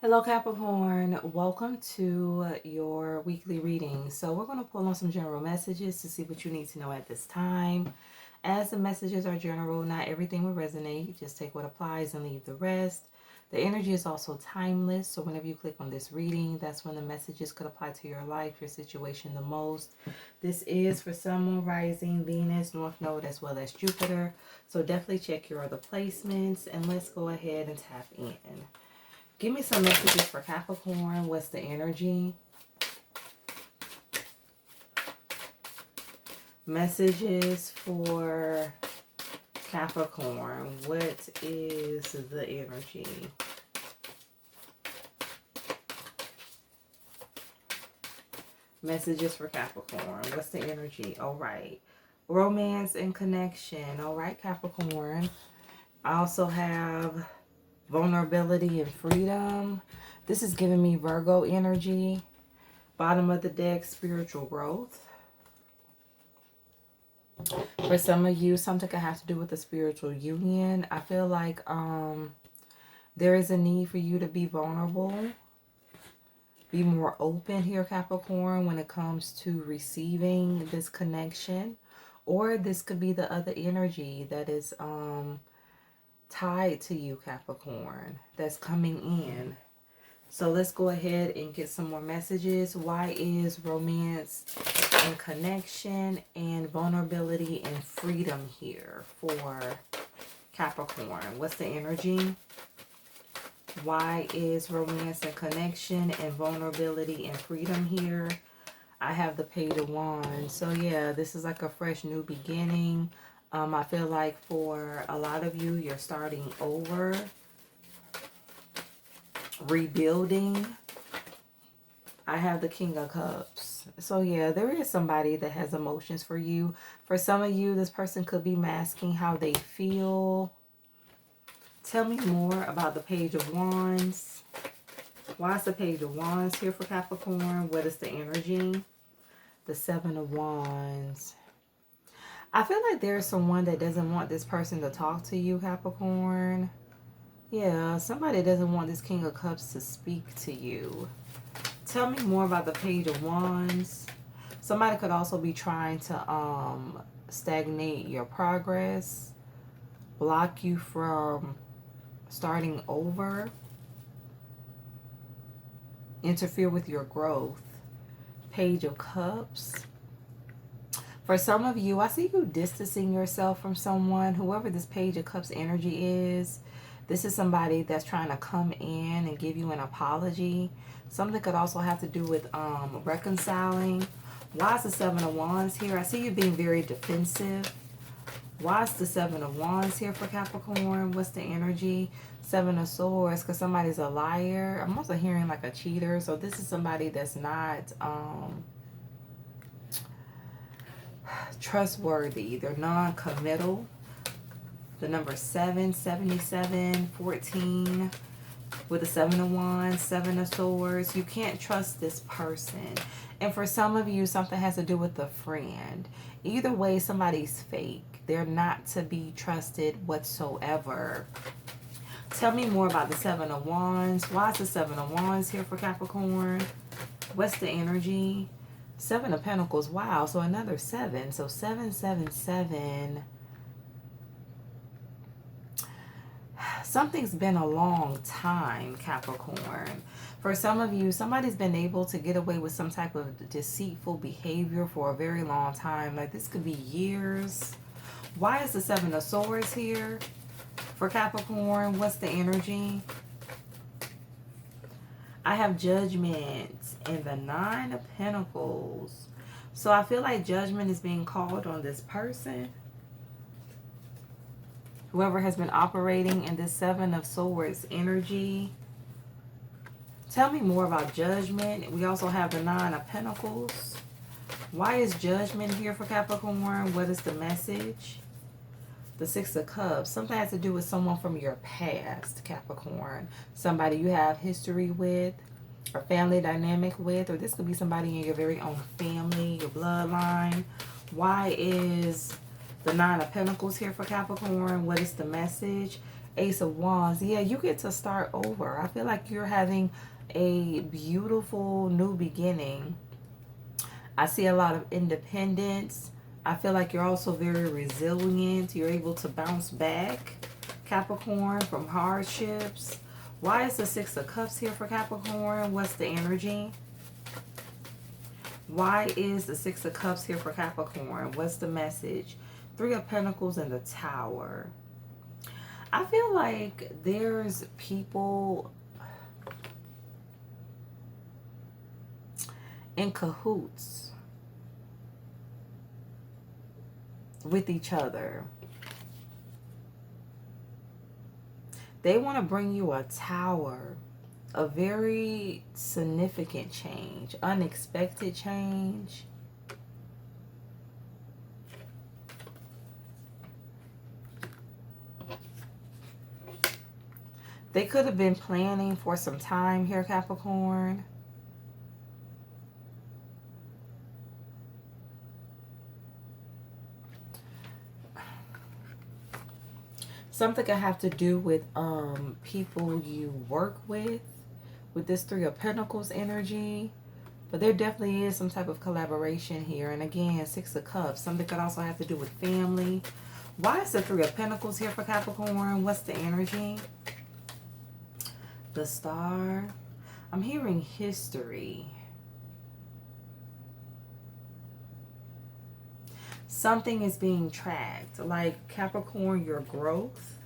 Hello Capricorn, welcome to your weekly reading. So we're going to pull on some general messages to see what you need to know at this time. As the messages are general, not everything will resonate. Just take what applies and leave the rest. The energy is also timeless, so whenever you click on this reading, that's when the messages could apply to your life, your situation the most. This is for Sun, Moon, Rising, Venus, North Node, as well as Jupiter. So definitely check your other placements, and let's go ahead and tap in. Give me some messages for Capricorn. What's the energy? Messages for Capricorn. What is the energy? Messages for Capricorn. What's the energy? All right. Romance and connection. All right, Capricorn. I also have vulnerability and freedom. This is giving me Virgo energy. Bottom of the deck, spiritual growth. For some of you, something could have to do with a spiritual union. I feel like there is a need for you to be vulnerable. Be more open here, Capricorn, when it comes to receiving this connection. Or this could be the other energy that is tied to you, Capricorn, that's coming in. So let's go ahead and get some more messages. Why is romance and connection and vulnerability and freedom here for Capricorn? What's the energy? Why is romance and connection and vulnerability and freedom here? I have the Page of Wands. So yeah, this is like a fresh new beginning. I feel like for a lot of you, you're starting over, rebuilding. I have the King of Cups. So yeah, there is somebody that has emotions for you. For some of you, this person could be masking how they feel. Tell me more about the Page of Wands. Why is the Page of Wands here for Capricorn? What is the energy? The Seven of Wands. I feel like there's someone that doesn't want this person to talk to you, Capricorn. Yeah, somebody doesn't want this King of Cups to speak to you. Tell me more about the Page of Wands. Somebody could also be trying to stagnate your progress, block you from starting over, interfere with your growth. Page of Cups. For some of you, I see you distancing yourself from someone, whoever this Page of Cups energy is. This is somebody that's trying to come in and give you an apology. Something could also have to do with reconciling. Why is the Seven of Wands here? I see you being very defensive. Why is the Seven of Wands here for Capricorn? What's the energy? Seven of Swords, because somebody's a liar. I'm also hearing like a cheater. So this is somebody that's not trustworthy. They're non-committal. The number 7, 77, 14 with the Seven of Wands, Seven of Swords. You can't trust this person. And for some of you, something has to do with a friend. Either way, somebody's fake. They're not to be trusted whatsoever. Tell me more about the Seven of Wands. Why is the Seven of Wands here for Capricorn? What's the energy? Seven of Pentacles. Wow, so another 7. So 777. Something's been a long time, Capricorn. For some of you, somebody's been able to get away with some type of deceitful behavior for a very long time. Like this could be years. Why is the Seven of Swords here for Capricorn? What's the energy? I have Judgment and the Nine of Pentacles. So I feel like judgment is being called on this person. Whoever has been operating in this Seven of Swords energy. Tell me more about judgment. We also have the Nine of Pentacles. Why is judgment here for Capricorn? What is the message? The Six of Cups. Something has to do with someone from your past, Capricorn. Somebody you have history with or family dynamic with. Or this could be somebody in your very own family, your bloodline. Why is the Nine of Pentacles here for Capricorn? What is the message? Ace of Wands. Yeah, you get to start over. I feel like you're having a beautiful new beginning. I see a lot of independence. I feel like you're also very resilient. You're able to bounce back, Capricorn, from hardships. Why is the Six of Cups here for Capricorn? What's the energy? Why is the Six of Cups here for Capricorn? What's the message? Three of Pentacles and the Tower. I feel like there's people in cahoots with each other. They want to bring you a tower, a very significant change, unexpected change. They could have been planning for some time here, Capricorn. Something could have to do with people you work with this Three of Pentacles energy. But there definitely is some type of collaboration here. And again, Six of Cups. Something could also have to do with family. Why is the Three of Pentacles here for Capricorn? What's the energy? The Star. I'm hearing history. Something is being tracked. Like Capricorn, your growth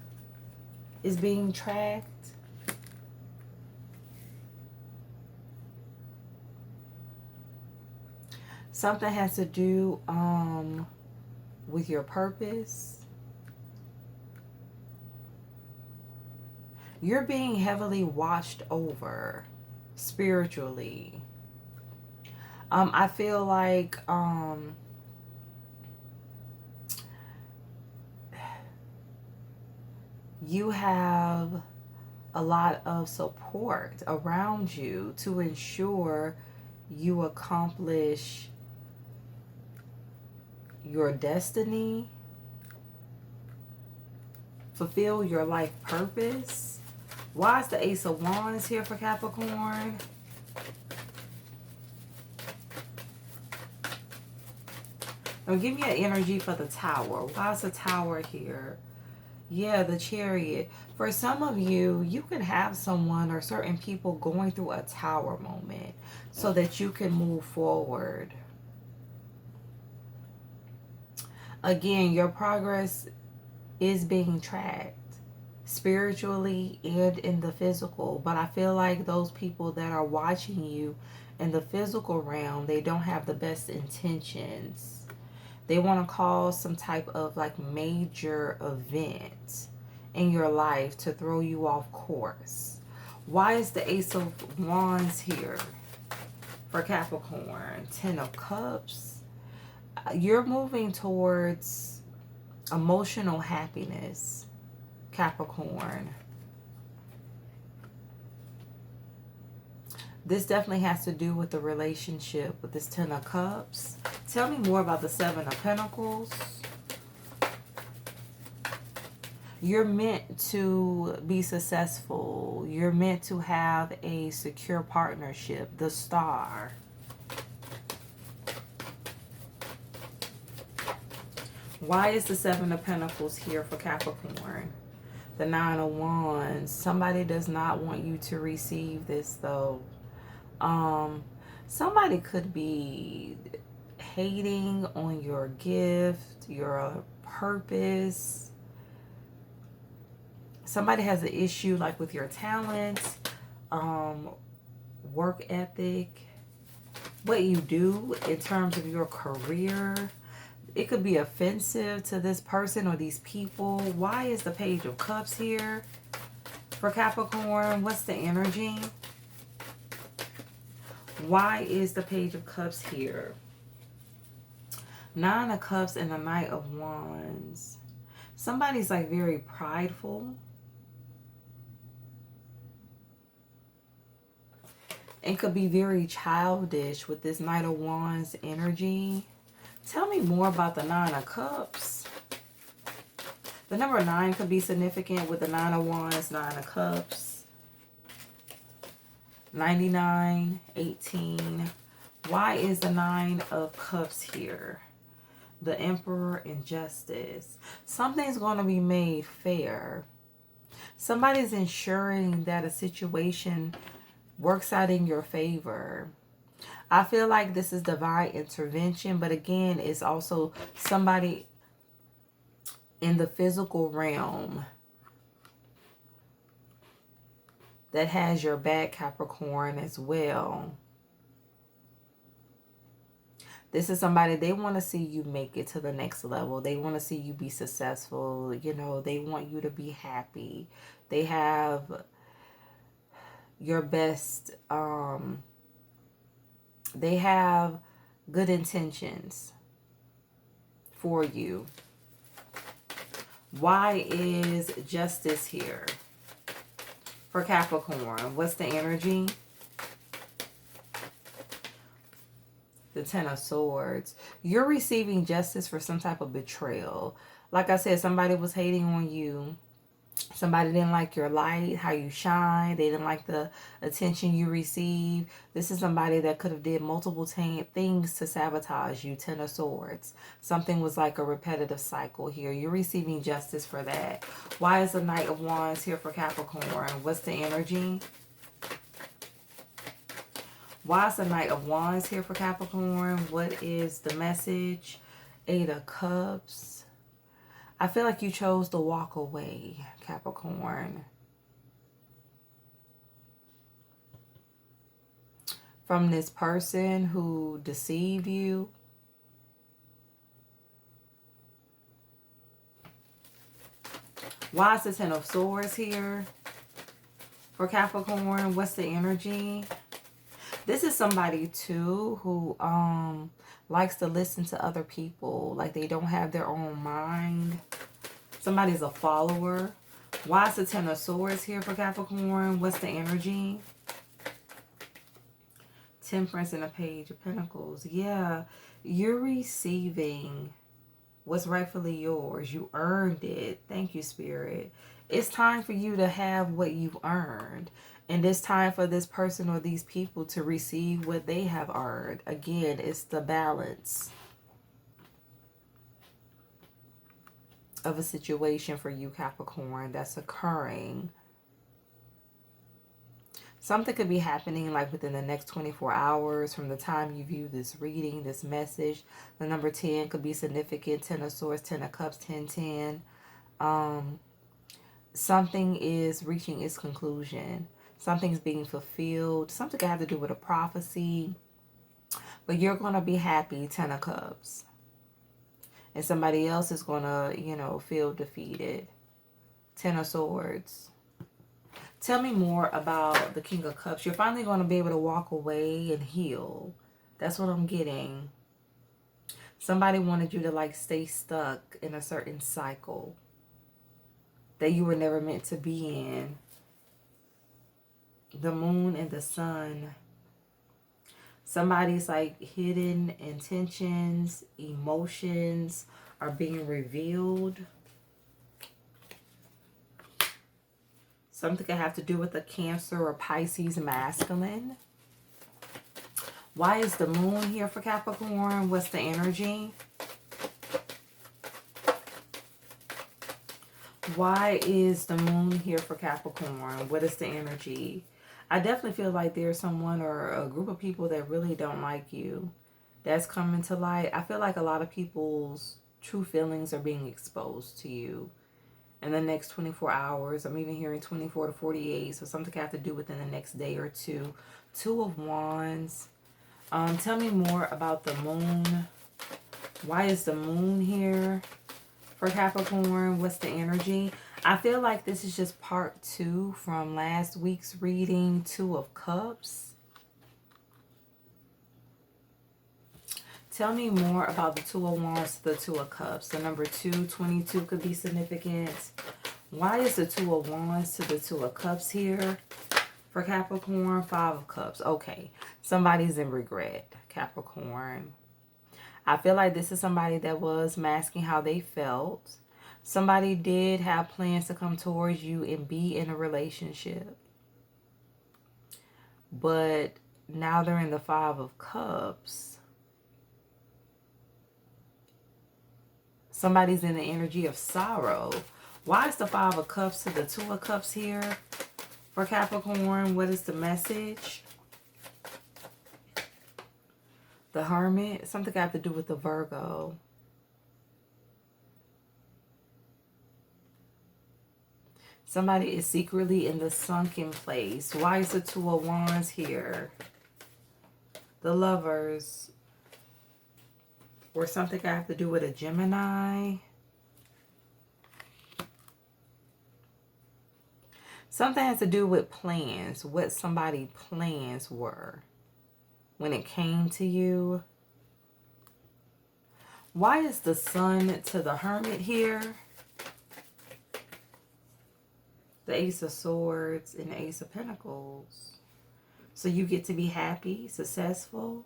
is being tracked. Something has to do with your purpose. You're being heavily watched over spiritually. I feel like you have a lot of support around you to ensure you accomplish your destiny, fulfill your life purpose. Why is the Ace of Wands here for Capricorn? Now give me an energy for the Tower. Why is the Tower here? Yeah, the Chariot. For some of you, you can have someone or certain people going through a Tower moment so that you can move forward. Again, your progress is being tracked spiritually and in the physical. But I feel like those people that are watching you in the physical realm, they don't have the best intentions. They want to cause some type of like major event in your life to throw you off course. Why is the Ace of Wands here for Capricorn? Ten of Cups. You're moving towards emotional happiness, Capricorn. This definitely has to do with the relationship with this Ten of Cups. Tell me more about the Seven of Pentacles. You're meant to be successful. You're meant to have a secure partnership. The Star. Why is the Seven of Pentacles here for Capricorn? The Nine of Wands. Somebody does not want you to receive this though. Somebody could be hating on your gift, your purpose. Somebody has an issue like with your talents, work ethic, what you do in terms of your career. It could be offensive to this person or these people. Why is the Page of Cups here for Capricorn? What's the energy? Why is the Page of Cups here? Nine of Cups and the Knight of Wands. Somebody's like very prideful. And could be very childish with this Knight of Wands energy. Tell me more about the Nine of Cups. The number 9 could be significant with the 9 of Wands, 9 of Cups. 99, 18. Why is the 9 of Cups here? The Emperor and Justice. Something's going to be made fair. Somebody's ensuring that a situation works out in your favor. I feel like this is divine intervention, but again, it's also somebody in the physical realm that has your back, Capricorn, as well. This is somebody, they want to see you make it to the next level. They want to see you be successful. You know, they want you to be happy. They have your best, they have good intentions for you. Why is Justice here for Capricorn? What's the energy? The 10 of Swords. You're receiving justice for some type of betrayal. Like I said, somebody was hating on you. Somebody didn't like your light, how you shine. They didn't like the attention you receive. This is somebody that could have did multiple things to sabotage you. 10 of Swords. Something was like a repetitive cycle here. You're receiving justice for that. Why is the Knight of Wands here for Capricorn? What's the energy? Why is the Knight of Wands here for Capricorn? What is the message? 8 of Cups. I feel like you chose to walk away, Capricorn, from this person who deceived you. Why is the 10 of Swords here for Capricorn? What's the energy? This is somebody too who likes to listen to other people. Like they don't have their own mind. Somebody's a follower. Why is the 10 of Swords here for Capricorn? What's the energy? Temperance and a Page of Pentacles. Yeah, you're receiving what's rightfully yours. You earned it. Thank you, Spirit. It's time for you to have what you've earned. And it's time for this person or these people to receive what they have earned. Again, it's the balance of a situation for you, Capricorn, that's occurring. Something could be happening like within the next 24 hours from the time you view this reading, this message. The number 10 could be significant. 10 of Swords, 10 of Cups, 10. Something is reaching its conclusion. Something's being fulfilled. Something could have to do with a prophecy. But you're going to be happy, 10 of Cups. And somebody else is going to, you know, feel defeated. 10 of Swords. Tell me more about the King of Cups. You're finally going to be able to walk away and heal. That's what I'm getting. Somebody wanted you to like stay stuck in a certain cycle that you were never meant to be in. The Moon and the Sun. Somebody's like hidden intentions, emotions are being revealed. Something could have to do with a Cancer or Pisces masculine. Why is the Moon here for Capricorn? What's the energy? Why is the Moon here for Capricorn? What is the energy? I definitely feel like there's someone or a group of people that really don't like you that's coming to light. I feel like a lot of people's true feelings are being exposed to you in the next 24 hours. I'm even hearing 24 to 48. So something can have to do within the next day or two. 2 of Wands. Tell me more about the Moon. Why is the Moon here for Capricorn? What's the energy? I feel like this is just part 2 from last week's reading. 2 of Cups. Tell me more about the 2 of Wands to the 2 of Cups. The number 2, 22 could be significant. Why is the 2 of Wands to the 2 of Cups here for Capricorn? 5 of Cups. Okay. Somebody's in regret, Capricorn. I feel like this is somebody that was masking how they felt. Somebody did have plans to come towards you and be in a relationship. But now they're in the Five of Cups. Somebody's in the energy of sorrow. Why is the Five of Cups to the Two of Cups here for Capricorn? What is the message? The Hermit. Something got to do with the Virgo. Somebody is secretly in the sunken place. Why is the Two of Wands here? The Lovers. Or something I have to do with a Gemini. Something has to do with plans. What somebody's plans were when it came to you. Why is the Sun to the Hermit here? The Ace of Swords and the Ace of Pentacles. So you get to be happy, successful.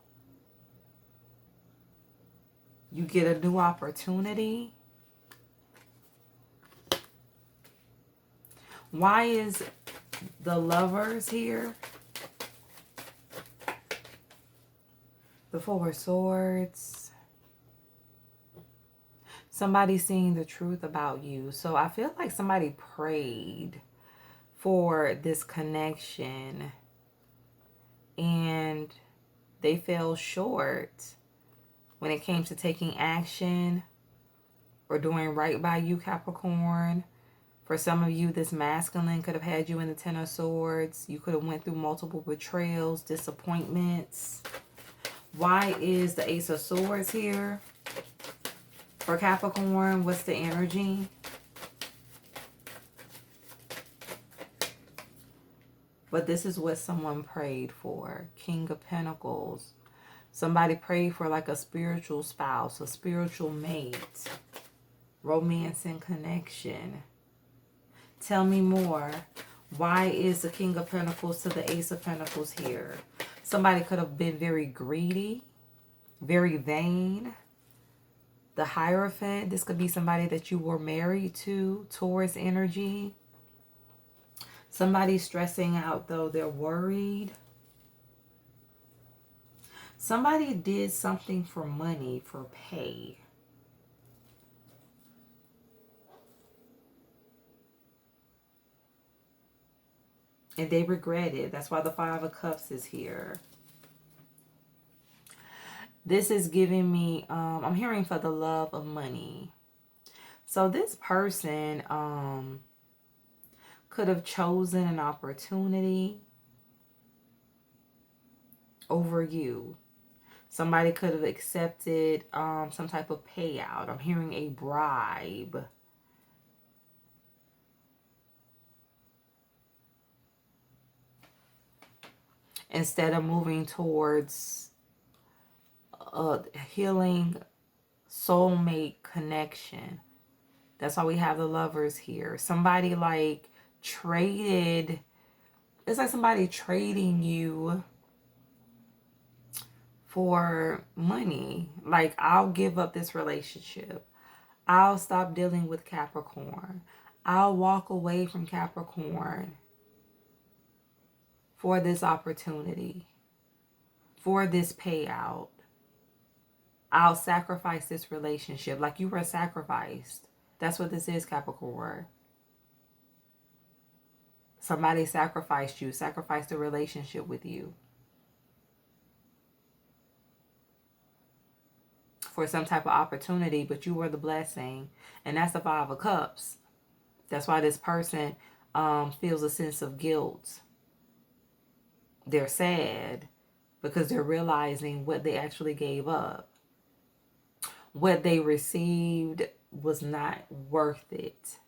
You get a new opportunity. Why is the Lovers here? The Four of Swords. Somebody seeing the truth about you. So I feel like somebody prayed for this connection and they fell short when it came to taking action or doing right by you, Capricorn. For some of you, this masculine could have had you in the Ten of Swords. You could have went through multiple betrayals, disappointments. Why is the Ace of Swords here for Capricorn? What's the energy? But this is what someone prayed for. King of Pentacles. Somebody prayed for like a spiritual spouse, a spiritual mate, romance and connection. Tell me more. Why is the King of Pentacles to the Ace of Pentacles here? Somebody could have been very greedy, very vain. The Hierophant. This could be somebody that you were married to. Taurus energy. Somebody stressing out though. They're worried. Somebody did something for money, for pay. And they regret it. That's why the Five of Cups is here. This is giving me, I'm hearing for the love of money. So this person could have chosen an opportunity over you. Somebody could have accepted some type of payout. I'm hearing a bribe. Instead of moving towards a healing soulmate connection. That's why we have the Lovers here. Somebody like traded. It's like somebody trading you for money. Like, I'll give up this relationship. I'll stop dealing with Capricorn. I'll walk away from Capricorn for this opportunity, for this payout. I'll sacrifice this relationship. Like you were sacrificed. That's what this is, Capricorn. Somebody sacrificed you, sacrificed a relationship with you for some type of opportunity, but you were the blessing. And that's the Five of Cups. That's why this person feels a sense of guilt. They're sad because they're realizing what they actually gave up. What they received was not worth it.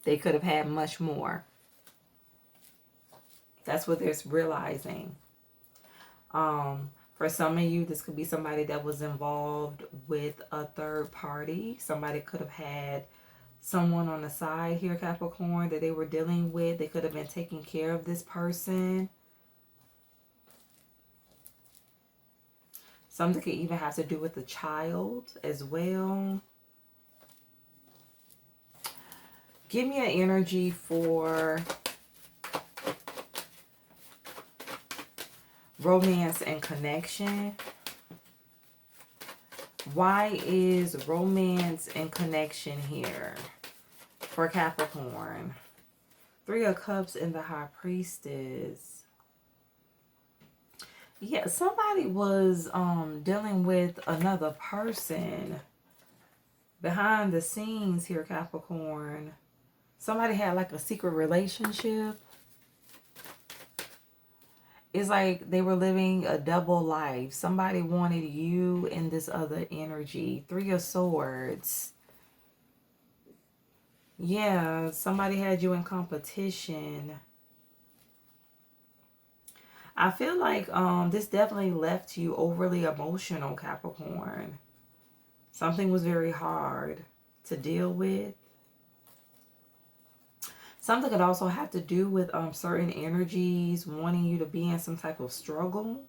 They could have had much more. That's what they're realizing. For some of you, this could be somebody that was involved with a third party. Somebody could have had someone on the side here, Capricorn, that they were dealing with. They could have been taking care of this person. Something could even have to do with a child as well. Give me an energy for romance and connection. Why is romance and connection here for Capricorn? Three of Cups and the High Priestess. Yeah, somebody was dealing with another person behind the scenes here, Capricorn. Somebody had like a secret relationship. It's like they were living a double life. Somebody wanted you in this other energy. Three of Swords. Yeah, somebody had you in competition. I feel like this definitely left you overly emotional, Capricorn. Something was very hard to deal with. Something could also have to do with certain energies wanting you to be in some type of struggle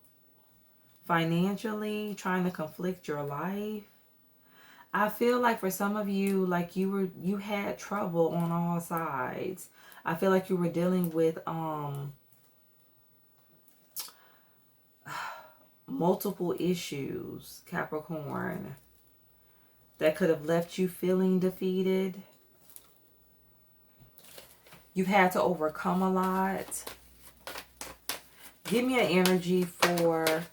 financially, trying to conflict your life. I feel like for some of you, like you had trouble on all sides. I feel like you were dealing with multiple issues, Capricorn, that could have left you feeling defeated. You've had to overcome a lot. Give me an energy for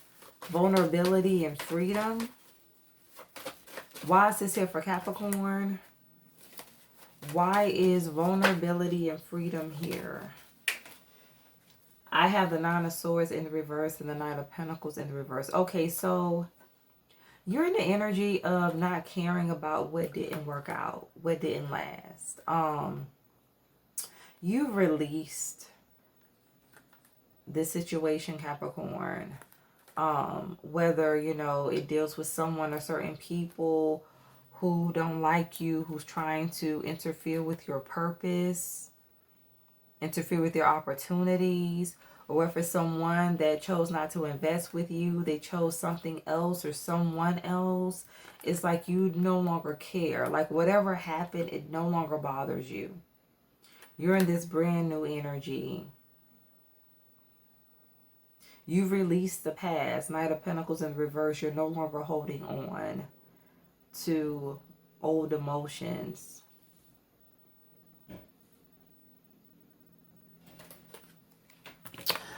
vulnerability and freedom. Why is this here for Capricorn? Why is vulnerability and freedom here? I have the Nine of Swords in the reverse and the Knight of Pentacles in the reverse. Okay, so you're in the energy of not caring about what didn't work out, what didn't last. You've released this situation, Capricorn. Whether, you know, it deals with someone or certain people who don't like you, who's trying to interfere with your purpose, interfere with your opportunities, or if it's someone that chose not to invest with you, they chose something else or someone else. It's like you no longer care. Like whatever happened, it no longer bothers you. You're in this brand new energy. You've released the past. Knight of Pentacles in reverse. You're no longer holding on to old emotions.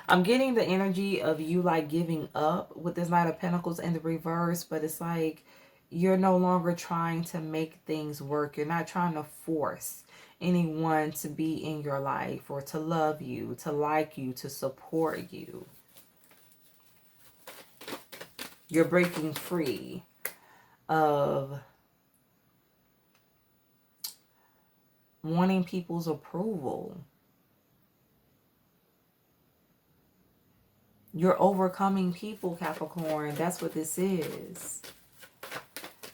I'm getting the energy of you like giving up with this Knight of Pentacles in the reverse, but it's like you're no longer trying to make things work. You're not trying to force anyone to be in your life or to love you, to like you, to support you. You're breaking free of wanting people's approval. You're overcoming people, Capricorn. That's what this is.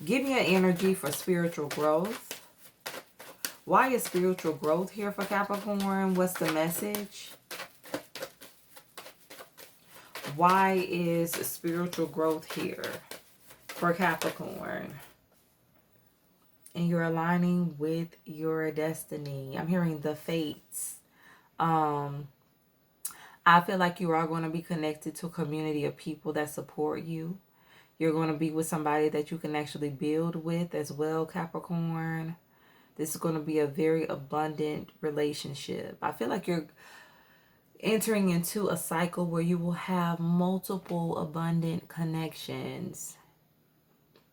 Give me an energy for spiritual growth. Why is spiritual growth here for Capricorn? What's the message? Why is spiritual growth here for Capricorn? And you're aligning with your destiny. I'm hearing the fates. I feel like you are going to be connected to a community of people that support you. You're going to be with somebody that you can actually build with as well, Capricorn. This is going to be a very abundant relationship. I feel like you're entering into a cycle where you will have multiple abundant connections.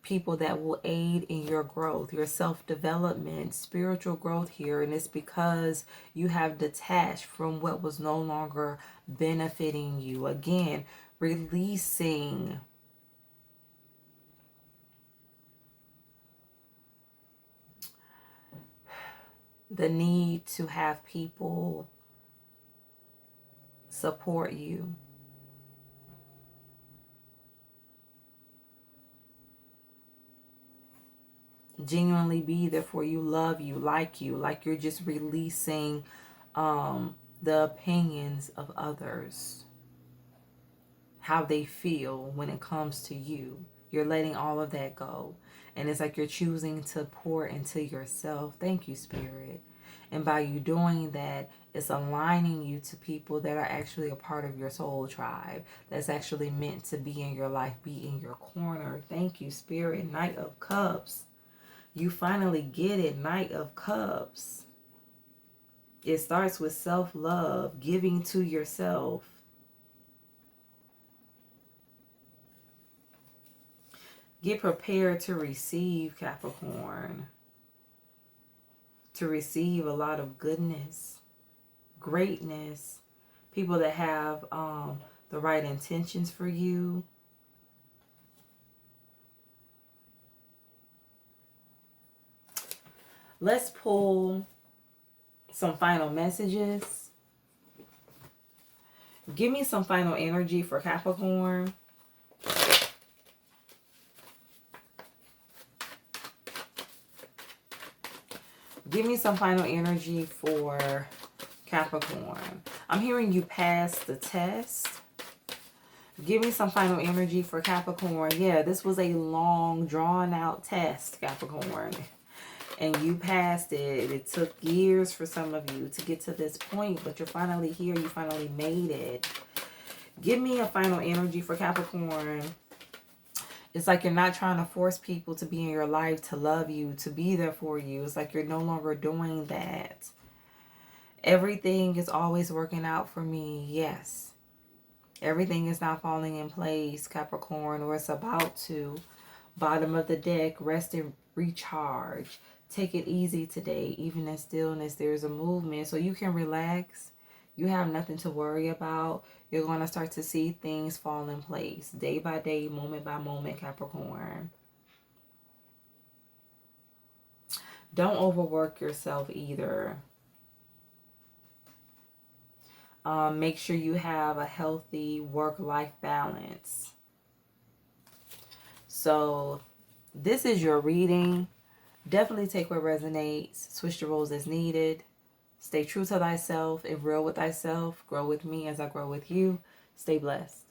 People that will aid in your growth, your self-development, spiritual growth here. And it's because you have detached from what was no longer benefiting you. Again, releasing the need to have people support you. Genuinely be there for you, love you, like you're just releasing the opinions of others. how they feel when it comes to you. You're letting all of that go. And it's like you're choosing to pour into yourself. Thank you, Spirit. And by you doing that, it's aligning you to people that are actually a part of your soul tribe. That's actually meant to be in your life, be in your corner. Thank you, Spirit. Knight of Cups. You finally get it. Knight of Cups. It starts with self-love, giving to yourself. Get prepared to receive, Capricorn. To receive a lot of goodness, greatness, people that have the right intentions for you. Let's pull some final messages. Give me some final energy for Capricorn. Give me some final energy for Capricorn. I'm hearing you pass the test. Give me some final energy for Capricorn. Yeah, this was a long, drawn-out test, Capricorn. And you passed it. It took years for some of you to get to this point, but you're finally here. You finally made it. Give me a final energy for Capricorn. It's like you're not trying to force people to be in your life, to love you, to be there for you. It's like you're no longer doing that. Everything is always working out for me. Yes. Everything is not falling in place, Capricorn, or it's about to. Bottom of the deck, rest and recharge. Take it easy today. Even in stillness, there's a movement. So you can relax. You have nothing to worry about. You're going to start to see things fall in place. Day by day, moment by moment, Capricorn. Don't overwork yourself either. Make sure you have a healthy work-life balance. So this is your reading. Definitely take what resonates. Switch the roles as needed. Stay true to thyself and real with thyself. Grow with me as I grow with you. Stay blessed.